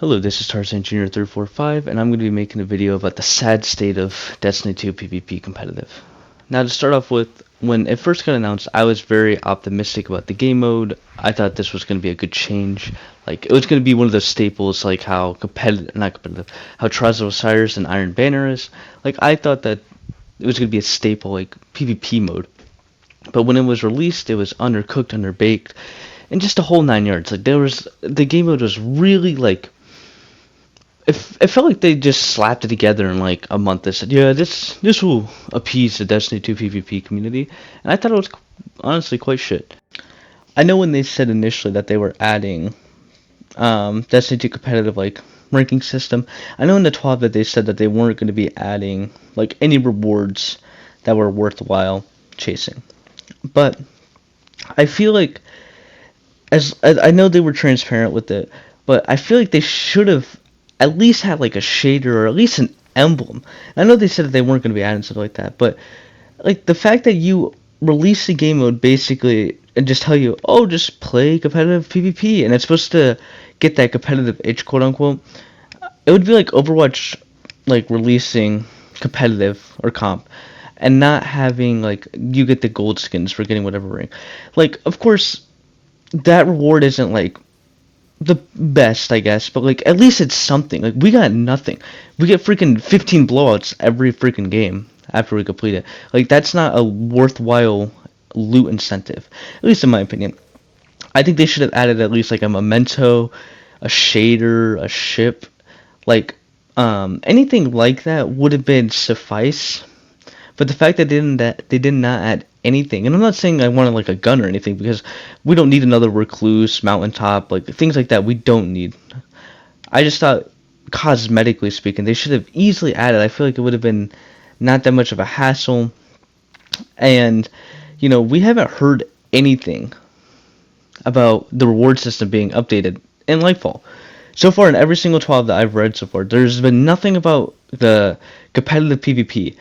Hello, this is Tarzan Jr. 345, and I'm going to be making a video about the sad state of Destiny 2 PvP competitive. Now, to start off with, when it first got announced, I was very optimistic about the game mode. I thought this was going to be a good change. Like, it was going to be one of those staples, like how not competitive, how Trials of Osiris and Iron Banner is. Like, I thought that it was going to be a staple, like, PvP mode. But when it was released, it was undercooked, underbaked, and just a whole 9 yards. Like, the game mode was really, like, it felt like they just slapped it together in like a month. They said, "Yeah, this will appease the Destiny 2 PvP community," and I thought it was honestly quite shit. I know when they said initially that they were adding Destiny 2 competitive like ranking system. I know in the 12 that they said that they weren't going to be adding like any rewards that were worthwhile chasing, but I feel like as I know they were transparent with it, but I feel like they should have at least had like a shader or at least an emblem. I know they said that they weren't going to be adding stuff like that, but like the fact that you release the game mode basically and just tell you, oh, just play competitive PvP, and it's supposed to get that competitive itch, quote unquote. It would be like Overwatch, like releasing competitive or comp, and not having like you get the gold skins for getting whatever ring. Like, of course, that reward isn't like the best, I guess, but like at least it's something. Like we got nothing. We get freaking 15 blowouts every freaking game after we complete it. Like that's not a worthwhile loot incentive, at least in my opinion. I think they should have added at least like a memento, a shader, a ship, like anything like that would have been suffice. But the fact that they did not add anything, and I'm not saying I wanted like a gun or anything because we don't need another recluse, mountaintop, like things like that. We don't need. I just thought, cosmetically speaking, they should have easily added. I feel like it would have been not that much of a hassle, and we haven't heard anything about the reward system being updated in Lightfall. So far, in every single 12 that I've read so far, there's been nothing about the competitive PvP.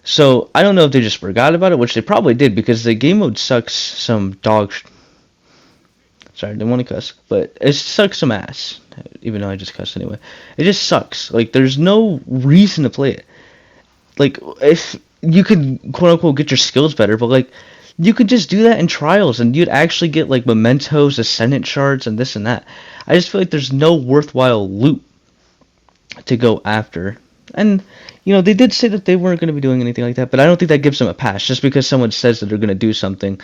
So I don't know if they just forgot about it, which they probably did because the game mode sucks some dog. Sorry, I didn't want to cuss, but it sucks some ass. Even though I just cussed anyway, it just sucks. Like there's no reason to play it. Like if you could quote unquote get your skills better, but like you could just do that in trials and you'd actually get like mementos, ascendant shards, and this and that. I just feel like there's no worthwhile loot to go after. And they did say that they weren't going to be doing anything like that, but I don't think that gives them a pass. Just because someone says that they're going to do something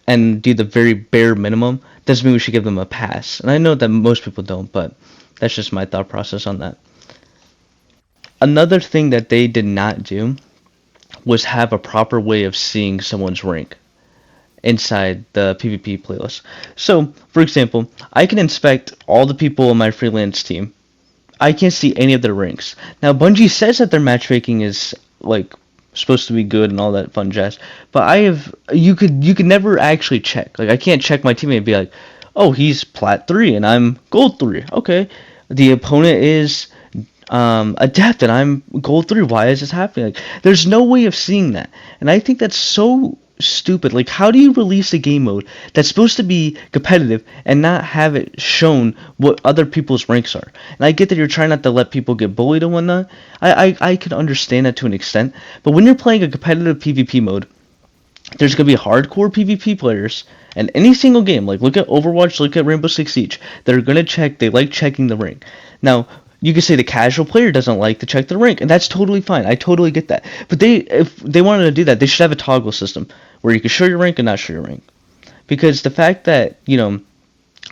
and do the very bare minimum doesn't mean we should give them a pass. And I know that most people don't, but that's just my thought process on that. Another thing that they did not do was have a proper way of seeing someone's rank inside the PvP playlist. So, for example, I can inspect all the people on my freelance team. I can't see any of their ranks. Now, Bungie says that their matchmaking is like supposed to be good and all that fun jazz, but you could never actually check. Like I can't check my teammate and be like, oh, he's plat 3 and I'm gold 3. Okay, the opponent is adept and I'm gold 3. Why is this happening? Like, there's no way of seeing that, and I think that's so stupid. Like, how do you release a game mode that's supposed to be competitive and not have it shown what other people's ranks are? And I get that you're trying not to let people get bullied and whatnot. I can understand that to an extent, but when you're playing a competitive PvP mode, there's gonna be hardcore PvP players, and any single game, like look at Overwatch, look at Rainbow Six Siege, they're gonna check. They like checking the rank. Now, you could say the casual player doesn't like to check the rank, and that's totally fine. I totally get that. But if they wanted to do that, they should have a toggle system where you can show your rank and not show your rank. Because the fact that,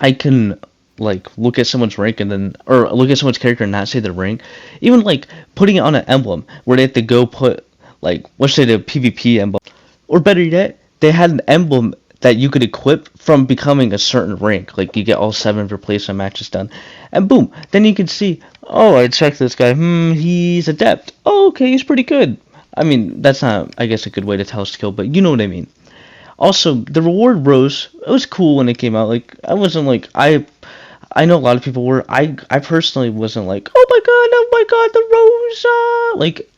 I can like look at someone's rank and then or look at someone's character and not say their rank, even like putting it on an emblem where they have to go put like let's say the PvP emblem. Or better yet, they had an emblem that you could equip from becoming a certain rank. Like you get all 7 of your placement matches done. And boom, then you can see, oh, I checked this guy. He's adept. Oh, okay, he's pretty good. I mean, that's not, I guess, a good way to tell skill, but you know what I mean. Also, the reward rose. It was cool when it came out. Like, I wasn't like, I know a lot of people were. I personally wasn't like, oh my god, the rose. Like,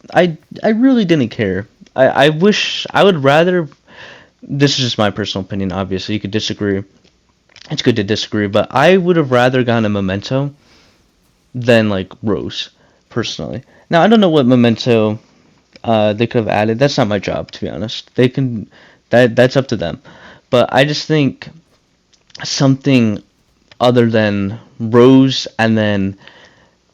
I really didn't care. I wish, I would rather, this is just my personal opinion, obviously, you could disagree. It's good to disagree, but I would have rather gotten a memento than like Rose, personally. Now I don't know what Memento they could have added. That's not my job, to be honest. They can that's up to them. But I just think something other than Rose and then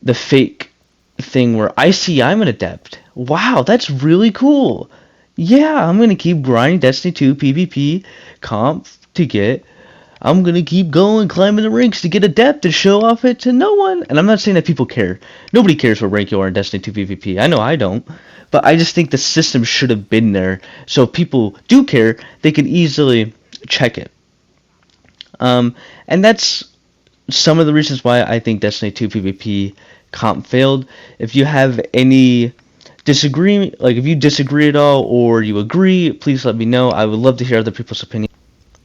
the fake thing where I see I'm an adept. Wow, that's really cool. Yeah, I'm gonna keep grinding Destiny 2 PvP comp to get. I'm gonna keep going, climbing the ranks to get adept to show off it to no one. And I'm not saying that people care. Nobody cares what rank you are in Destiny 2 PvP. I know I don't. But I just think the system should have been there. So if people do care, they can easily check it. And that's some of the reasons why I think Destiny 2 PvP comp failed. If you have any disagree, like if you disagree at all or you agree, please let me know. I would love to hear other people's opinions.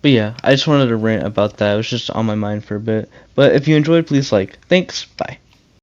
But yeah, I just wanted to rant about that. It was just on my mind for a bit. But if you enjoyed, please like. Thanks. Bye.